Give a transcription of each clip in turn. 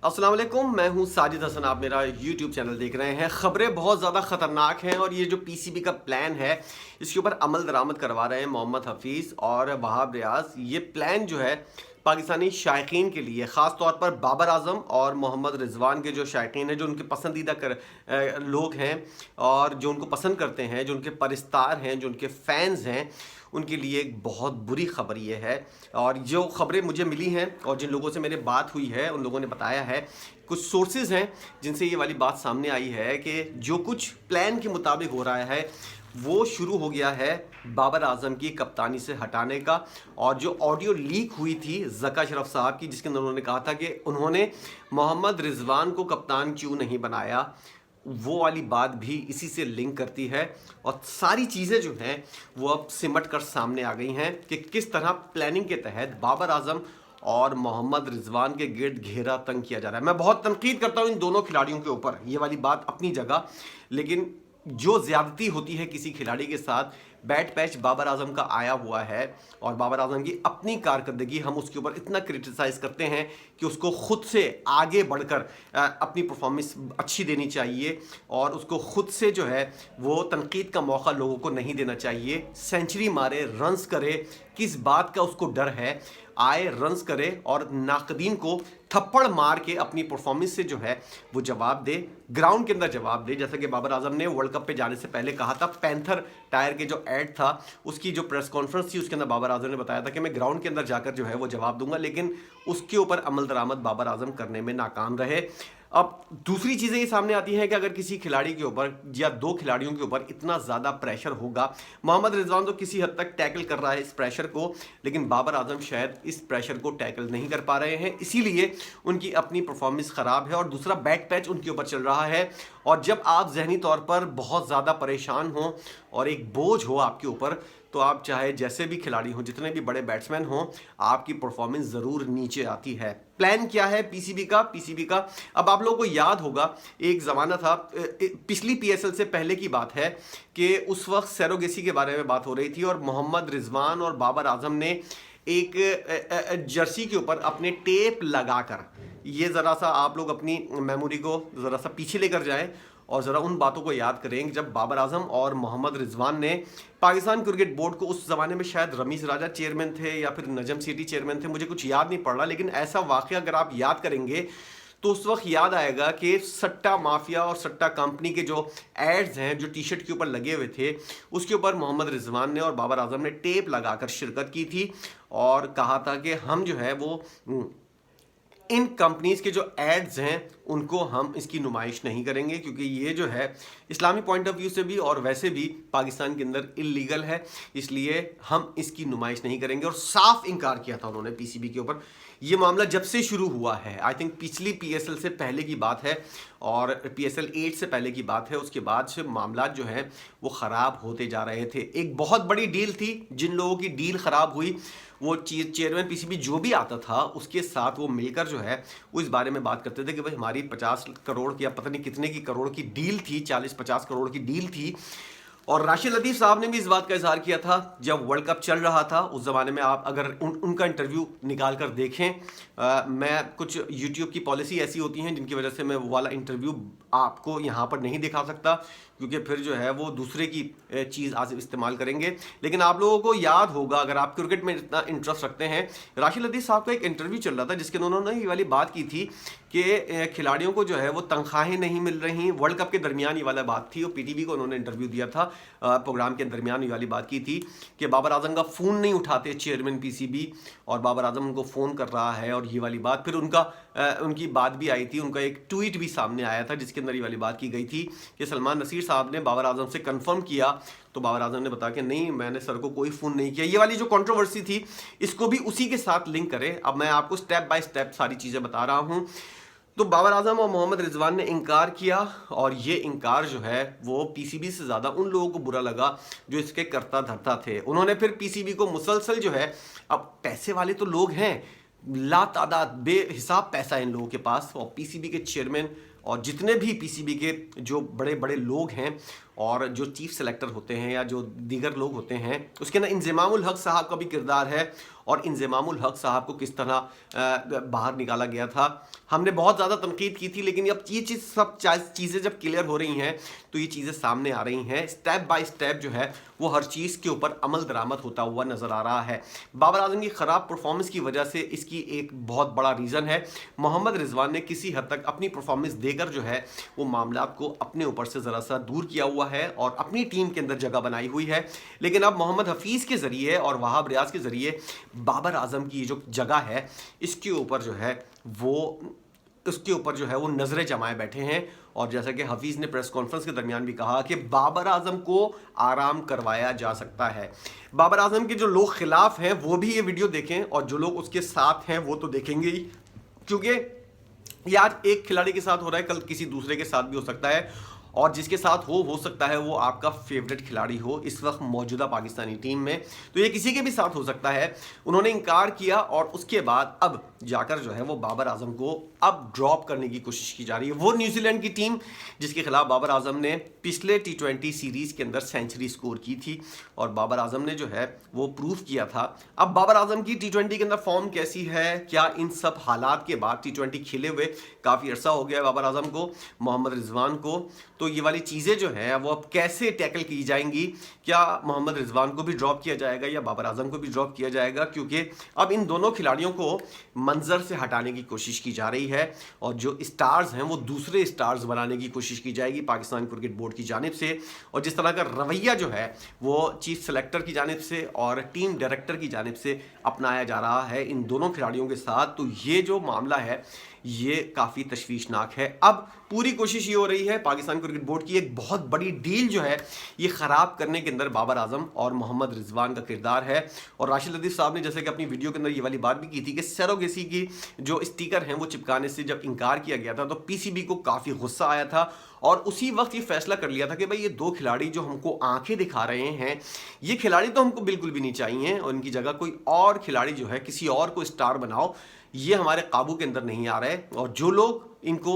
अस्सलाम वालेकुम, मैं हूं साजिद हसन। आप मेरा YouTube चैनल देख रहे हैं। ख़बरें बहुत ज़्यादा ख़तरनाक हैं और ये जो पीसीबी का प्लान है इसके ऊपर अमल दरामद करवा रहे हैं मोहम्मद हफीज़ और वहाब रियाज। ये प्लान जो है पाकिस्तानी शायकीन के लिए, ख़ास तौर पर बाबर आज़म और मोहम्मद रिजवान के जो शायकीन हैं, जो उनके पसंदीदा लोग हैं और जो उनको पसंद करते हैं, जो उनके परिस्तार हैं, जो उनके फ़ैन्स हैं, उनके लिए एक बहुत बुरी खबर ये है। और जो खबरें मुझे मिली हैं और जिन लोगों से मेरी बात हुई है उन लोगों ने बताया है, कुछ सोर्सेज हैं जिनसे ये वाली बात सामने आई है कि जो कुछ प्लान के मुताबिक हो रहा है वो शुरू हो गया है बाबर आजम की कप्तानी से हटाने का। और जो ऑडियो लीक हुई थी ज़का अशरफ साहब की, जिसके अंदर उन्होंने कहा था कि उन्होंने मोहम्मद रिजवान को कप्तान क्यों नहीं बनाया, वो वाली बात भी इसी से लिंक करती है। और सारी चीज़ें जो हैं वो अब सिमट कर सामने आ गई हैं कि किस तरह प्लानिंग के तहत बाबर आजम और मोहम्मद रिजवान के गिर्द घेरा तंग किया जा रहा है। मैं बहुत तनकीद करता हूँ इन दोनों खिलाड़ियों के ऊपर, ये वाली बात अपनी जगह, लेकिन जो ज़्यादती होती है किसी खिलाड़ी के साथ, बैट पैच बाबर आजम का आया हुआ है और बाबर आजम की अपनी कारकर्दगी हम उसके ऊपर इतना क्रिटिसाइज़ करते हैं कि उसको खुद से आगे बढ़कर अपनी परफॉर्मेंस अच्छी देनी चाहिए और उसको खुद से जो है वो तनकीद का मौका लोगों को नहीं देना चाहिए। सेंचुरी मारे, रन्स करे, किस बात का उसको डर है, आए रन्स करे और नाकदीन को थप्पड़ मार के अपनी परफॉर्मेंस से जो है वो जवाब दे, ग्राउंड के अंदर जवाब दे। जैसा कि बाबर आजम ने वर्ल्ड कप पे जाने से पहले कहा था, पैंथर टायर के जो ऐड था उसकी जो प्रेस कॉन्फ्रेंस थी उसके अंदर बाबर आजम ने बताया था कि मैं ग्राउंड के अंदर जाकर जो है वो जवाब दूंगा, लेकिन उसके ऊपर अमल दरामद बाबर आजम करने में नाकाम रहे। अब दूसरी चीज़ें ये सामने आती हैं कि अगर किसी खिलाड़ी के ऊपर या दो खिलाड़ियों के ऊपर इतना ज़्यादा प्रेशर होगा, मोहम्मद रिजवान तो किसी हद तक टैकल कर रहा है इस प्रेशर को, लेकिन बाबर आजम शायद इस प्रेशर को टैकल नहीं कर पा रहे हैं, इसीलिए उनकी अपनी परफॉर्मेंस ख़राब है। और दूसरा, बैक पैच उनके ऊपर चल रहा है। और जब आप जहनी तौर पर बहुत ज़्यादा परेशान हो और एक बोझ हो आपके ऊपर, तो आप चाहे जैसे भी खिलाड़ी हों, जितने भी बड़े बैट्समैन हों, आपकी परफॉर्मेंस ज़रूर नीचे आती है। प्लान क्या है पीसीबी का अब आप लोगों को याद होगा, एक ज़माना था, पिछली पीएसएल से पहले की बात है कि उस वक्त सैरोगेसी के बारे में बात हो रही थी और मोहम्मद रिजवान और बाबर आजम ने एक जर्सी के ऊपर अपने टेप लगाकर, ये ज़रा सा आप लोग अपनी मेमोरी को ज़रा सा पीछे लेकर जाएं और ज़रा उन बातों को याद करें जब बाबर आजम और मोहम्मद रिजवान ने पाकिस्तान क्रिकेट बोर्ड को, उस ज़माने में शायद रमीज़ राजा चेयरमैन थे या फिर नजम सीटी चेयरमैन थे, मुझे कुछ याद नहीं पड़ रहा, लेकिन ऐसा वाक़या अगर आप याद करेंगे तो उस वक्त याद आएगा कि सट्टा माफिया और सट्टा कंपनी के जो एड्स हैं, जो टी शर्ट के ऊपर लगे हुए थे, उसके ऊपर मोहम्मद रिजवान ने और बाबर आजम ने टेप लगाकर शिरकत की थी और कहा था कि हम जो है वो इन कंपनीज के जो एड्स हैं उनको हम इसकी नुमाइश नहीं करेंगे, क्योंकि ये जो है इस्लामी पॉइंट ऑफ व्यू से भी और वैसे भी पाकिस्तान के अंदर इल्लीगल है, इसलिए हम इसकी नुमाइश नहीं करेंगे। और साफ इनकार किया था उन्होंने पीसीबी के ऊपर। ये मामला जब से शुरू हुआ है, आई थिंक पिछली पीएसएल से पहले की बात है और पीएसएल 8 से पहले की बात है, उसके बाद से मामला जो है वो ख़राब होते जा रहे थे। एक बहुत बड़ी डील थी, जिन लोगों की डील ख़राब हुई वो चेयरमैन पीसीबी जो भी आता था उसके साथ वो मिलकर जो है वो इस बारे में बात करते थे कि भाई हमारी 50 करोड़ की या पता नहीं कितने की करोड़ की डील थी, 40-50 करोड़ की डील थी। और राशिद लतीफ़ साहब ने भी इस बात का इजहार किया था जब वर्ल्ड कप चल रहा था उस ज़माने में। आप अगर उनका इंटरव्यू निकाल कर देखें, मैं कुछ यूट्यूब की पॉलिसी ऐसी होती हैं जिनकी वजह से मैं वो वाला इंटरव्यू आपको यहाँ पर नहीं दिखा सकता, क्योंकि फिर जो है वो दूसरे की चीज़ आज इस्तेमाल करेंगे। लेकिन आप लोगों को याद होगा, अगर आप क्रिकेट में इतना इंटरेस्ट रखते हैं, राशिद लतीफ़ साहब का एक इंटरव्यू चल रहा था जिसके उन्होंने ये वाली बात की थी कि खिलाड़ियों को जो है वो तनख्वाहें नहीं मिल रही। वर्ल्ड कप के दरमियान ये वाला बात थी और पीटीवी को उन्होंने इंटरव्यू दिया था, प्रोग्राम के दरमियान ये वाली बात की थी कि बाबर आजम का फ़ोन नहीं उठाते चेयरमैन पीसीबी और बाबर आजम उनको फ़ोन कर रहा है और ये वाली बात। फिर उनकी बात भी आई थी, उनका एक ट्वीट भी सामने आया था जिसके अंदर ये वाली बात की गई थी कि सलमान नसीर साहब ने बाबर आजम से कंफर्म किया, तो बाबर आजम ने बताया कि नहीं, मैंने सर को कोई फ़ोन नहीं किया। ये वाली जो कंट्रोवर्सी थी इसको भी उसी के साथ लिंक करें। अब मैं आपको स्टेप बाय स्टेप सारी चीज़ें बता रहा हूँ। तो बाबर आजम और मोहम्मद रिजवान ने इनकार किया और ये इनकार जो है वो पीसीबी से ज़्यादा उन लोगों को बुरा लगा जो इसके करता धरता थे। उन्होंने फिर पीसीबी को मुसलसल जो है, अब पैसे वाले तो लोग हैं, लातादाद बेहिसाब पैसा है इन लोगों के पास, और पीसीबी के चेयरमैन और जितने भी पीसीबी के जो बड़े बड़े लोग हैं और जो चीफ सेलेक्टर होते हैं या जो दीगर लोग होते हैं, उसके अंदर इंज़मामुल हक साहब का भी किरदार है और इंज़मामुल हक साहब को किस तरह बाहर निकाला गया था। हमने बहुत ज़्यादा तनकीद की थी, लेकिन अब ये सब चीज़ें जब क्लियर हो रही हैं तो ये चीज़ें सामने आ रही हैं। स्टेप बाय स्टेप जो है वो हर चीज़ के ऊपर अमल दरामद होता हुआ नज़र आ रहा है। बाबर आजम की ख़राब परफॉर्मेंस की वजह से इसकी एक बहुत बड़ा रीज़न है मोहम्मद रिजवान ने किसी हद तक अपनी परफॉर्मेंस देकर जो है वो मामला को अपने ऊपर से ज़रा सा दूर किया हुआ है और अपनी टीम के अंदर जगह बनाई हुई है। लेकिन अब मोहम्मद हफीज़ के ज़रिए और वहाब रियाज के ज़रिए बाबर आजम की जो जगह है इसके ऊपर जो है वो नज़रें जमाए बैठे हैं। और जैसा कि हफीज़ ने प्रेस कॉन्फ्रेंस के दरमियान भी कहा कि बाबर आजम को आराम करवाया जा सकता है। बाबर आजम के जो लोग खिलाफ हैं वो भी ये वीडियो देखें और जो लोग उसके साथ हैं वो तो देखेंगे ही, क्योंकि यार एक खिलाड़ी के साथ हो रहा है, कल किसी दूसरे के साथ भी हो सकता है और जिसके साथ हो सकता है वो आपका फेवरेट खिलाड़ी हो इस वक्त मौजूदा पाकिस्तानी टीम में, तो ये किसी के भी साथ हो सकता है। उन्होंने इनकार किया और उसके बाद अब जाकर जो है वो बाबर आजम को अब ड्रॉप करने की कोशिश की जा रही है। वो न्यूजीलैंड की टीम जिसके खिलाफ बाबर आजम ने पिछले T20 सीरीज़ के अंदर सेंचुरी स्कोर की थी और बाबर आजम ने जो है वो प्रूफ किया था। अब बाबर आजम की T20 के अंदर फॉर्म कैसी है, क्या इन सब हालात के बाद T20 खेले हुए काफ़ी अर्सा हो गया है बाबर आजम को, मोहम्मद रिजवान को, तो ये वाली चीज़ें जो हैं वो अब कैसे टैकल की जाएंगी। क्या मोहम्मद रिजवान को भी ड्रॉप किया जाएगा या बाबर आजम को भी ड्रॉप किया जाएगा, क्योंकि अब इन दोनों खिलाड़ियों को मंजर से हटाने की कोशिश की जा रही है और जो स्टार्स हैं वो दूसरे स्टार्स बनाने की कोशिश की जाएगी पाकिस्तान क्रिकेट बोर्ड की जानिब से। और जिस तरह का रवैया जो है वो चीफ सेलेक्टर की जानिब से और टीम डायरेक्टर की जानिब से अपनाया जा रहा है इन दोनों खिलाड़ियों के साथ, तो ये जो मामला है ये काफ़ी तशवीशनाक है। अब पूरी कोशिश ये हो रही है पाकिस्तान क्रिकेट बोर्ड की एक बहुत बड़ी डील जो है ये ख़राब करने के अंदर बाबर आजम और मोहम्मद रिजवान का किरदार है। और राशिद लतीफ़ साहब ने जैसे कि अपनी वीडियो के अंदर ये वाली बात भी की थी कि सरोगेसी की जो स्टिकर हैं वो चिपकाने से जब इनकार किया गया था तो पीसीबी को काफ़ी गुस्सा आया था और उसी वक्त ये फैसला कर लिया था कि भाई ये दो खिलाड़ी जो हमको आंखें दिखा रहे हैं ये खिलाड़ी तो हमको बिल्कुल भी नहीं चाहिए और इनकी जगह कोई और खिलाड़ी जो है किसी और को स्टार बनाओ, ये हमारे काबू के अंदर नहीं आ रहा है। और जो लोग इनको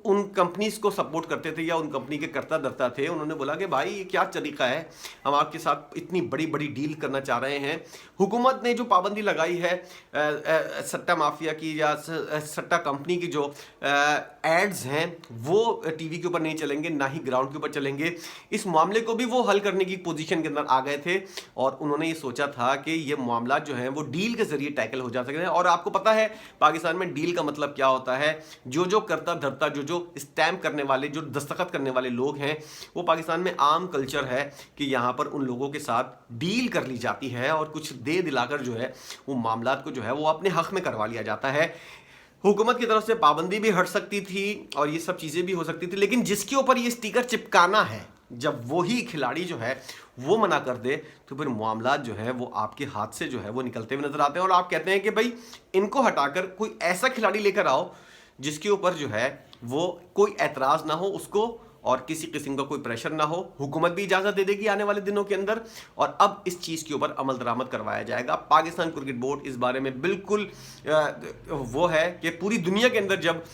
उन कंपनीज को सपोर्ट करते थे या उन कंपनी के कर्ता धर्ता थे उन्होंने बोला कि भाई ये क्या तरीका है, हम आपके साथ इतनी बड़ी बड़ी डील करना चाह रहे हैं। हुकूमत ने जो पाबंदी लगाई है सट्टा माफिया की या सट्टा कंपनी की जो एड्स हैं वो टीवी के ऊपर नहीं चलेंगे, ना ही ग्राउंड के ऊपर चलेंगे। इस मामले को भी वो हल करने की पोजीशन के अंदर आ गए थे और उन्होंने ये सोचा था कि ये मामला जो है वो डील के जरिए टैकल हो जा सकते हैं। और आपको पता है पाकिस्तान में डील का मतलब क्या होता है, जो करता धरता जो स्टैम्प करने वाले जो दस्तखत करने वाले लोग हैं वो पाकिस्तान में आम कल्चर है कि यहाँ पर उन लोगों के साथ डील कर ली जाती है और कुछ दे दिलाकर जो है वो मामलात को जो है वो अपने हक में करवा लिया जाता है। हुकूमत की तरफ से पाबंदी भी हट सकती थी और ये सब चीज़ें भी हो सकती थी, लेकिन जिसके ऊपर ये स्टिकर चिपकाना है जब वही खिलाड़ी जो है वो मना कर दे तो फिर मामला जो है वो आपके हाथ से जो है वो निकलते हुए नजर आते हैं और आप कहते हैं कि भाई इनको हटाकर कोई ऐसा खिलाड़ी लेकर आओ जिसके ऊपर जो है वो कोई एतराज़ ना हो उसको और किसी किस्म का कोई प्रेशर ना हो। हुकूमत भी इजाज़त दे देगी आने वाले दिनों के अंदर और अब इस चीज़ के ऊपर अमल दरामद करवाया जाएगा। पाकिस्तान क्रिकेट बोर्ड इस बारे में बिल्कुल वो है कि पूरी दुनिया के अंदर जब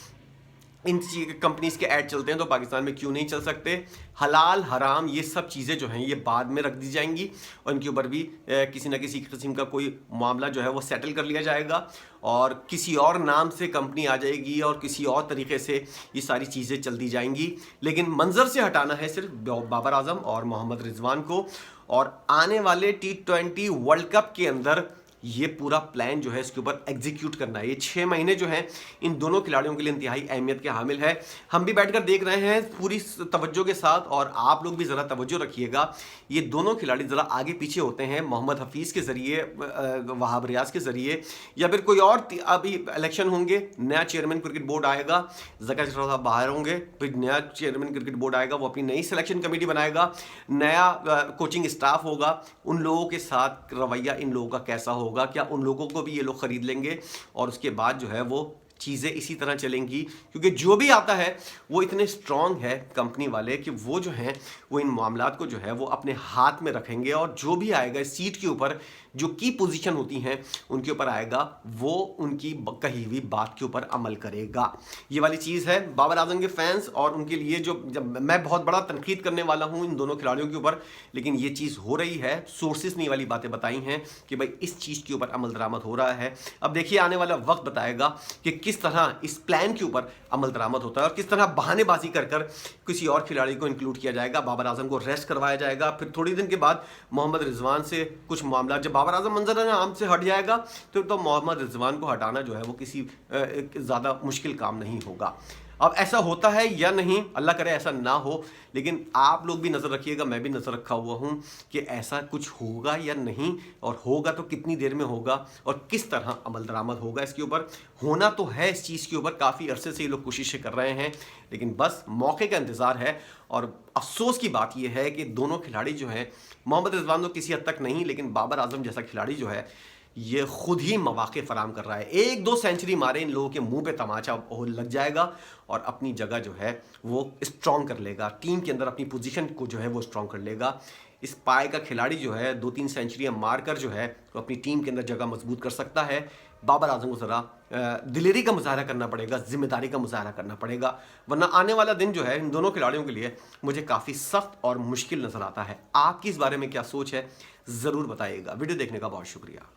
इन कंपनीज के ऐड चलते हैं तो पाकिस्तान में क्यों नहीं चल सकते। हलाल हराम ये सब चीज़ें जो हैं ये बाद में रख दी जाएंगी और इनके ऊपर भी किसी न किसी किस्म का कोई मामला जो है वो सेटल कर लिया जाएगा और किसी और नाम से कंपनी आ जाएगी और किसी और तरीके से ये सारी चीज़ें चल दी जाएंगी। लेकिन मंजर से हटाना है सिर्फ बाबर आजम और मोहम्मद रिजवान को और आने वाले T20 वर्ल्ड कप के अंदर ये पूरा प्लान जो है इसके ऊपर एग्जीक्यूट करना है। ये 6 महीने जो हैं इन दोनों खिलाड़ियों के लिए इंतहाई अहमियत के हामिल है। हम भी बैठकर देख रहे हैं पूरी तवज्जो के साथ और आप लोग भी ज़रा तवज्जो रखिएगा। ये दोनों खिलाड़ी ज़रा आगे पीछे होते हैं मोहम्मद हफीज़ के ज़रिए, वहाब रियाज के ज़रिए या फिर कोई और। अभी इलेक्शन होंगे, नया चेयरमैन क्रिकेट बोर्ड आएगा, ज़का साहब बाहर होंगे, फिर नया चेयरमैन क्रिकेट बोर्ड आएगा, वो अपनी नई सिलेक्शन कमेटी बनाएगा, नया कोचिंग स्टाफ होगा। उन लोगों के साथ रवैया इन लोगों का कैसा होगा, क्या उन लोगों को भी ये लोग ख़रीद लेंगे और उसके बाद जो है वो चीज़ें इसी तरह चलेंगी, क्योंकि जो भी आता है वो इतने स्ट्रांग है कंपनी वाले कि वो जो हैं वो इन मामलात को जो है वो अपने हाथ में रखेंगे, और जो भी आएगा इस सीट के ऊपर, जो की पोजीशन होती हैं उनके ऊपर आएगा, वो उनकी कही हुई बात के ऊपर अमल करेगा। ये वाली चीज़ है बाबर आजम के फैंस और उनके लिए। जो जब मैं बहुत बड़ा तनकीद करने वाला हूं इन दोनों खिलाड़ियों के ऊपर, लेकिन ये चीज़ हो रही है, सोर्सेज ने ये वाली बातें बताई हैं कि भाई इस चीज़ के ऊपर अमल दरामद हो रहा है। अब देखिए आने वाला वक्त बताएगा कि किस तरह इस प्लान के ऊपर अमल दरामद होता है और किस तरह बहानेबाजी कर कर किसी और खिलाड़ी को इंक्लूड किया जाएगा, बाबर आजम को रेस्ट करवाया जाएगा, फिर थोड़ी दिन के बाद मोहम्मद रिजवान से कुछ मामला, जब बाबर आजम मंजर आम से हट जाएगा तो मोहम्मद रिजवान को हटाना जो है वो किसी ज़्यादा मुश्किल काम नहीं होगा। अब ऐसा होता है या नहीं, अल्लाह करे ऐसा ना हो, लेकिन आप लोग भी नज़र रखिएगा, मैं भी नज़र रखा हुआ हूँ कि ऐसा कुछ होगा या नहीं, और होगा तो कितनी देर में होगा और किस तरह अमल दरामद होगा इसके ऊपर। होना तो है इस चीज़ के ऊपर, काफ़ी अरसे से ये लोग कोशिशें कर रहे हैं, लेकिन बस मौके का इंतज़ार है। और अफसोस की बात यह है कि दोनों खिलाड़ी जो हैं, मोहम्मद रिजवान तो किसी हद तक नहीं, लेकिन बाबर आजम जैसा खिलाड़ी जो है ये खुद ही मौके फराम कर रहा है। 1-2 सेंचुरी मारे इन लोगों के मुंह पे तमाचा लग जाएगा और अपनी जगह जो है वो स्ट्रॉन्ग कर लेगा, टीम के अंदर अपनी पोजीशन को जो है वो स्ट्रॉन्ग कर लेगा। इस पाए का खिलाड़ी जो है 2-3 सेंचुरियां मारकर जो है वो अपनी टीम के अंदर जगह मजबूत कर सकता है। बाबर आजम को ज़रा दिलेरी का मुजाहरा करना पड़ेगा, जिम्मेदारी का मुजाहरा करना पड़ेगा, वरना आने वाला दिन जो है इन दोनों खिलाड़ियों के लिए मुझे काफ़ी सख्त और मुश्किल नज़र आता है। आपकी इस बारे में क्या सोच है, ज़रूर बताइएगा। वीडियो देखने का बहुत शुक्रिया।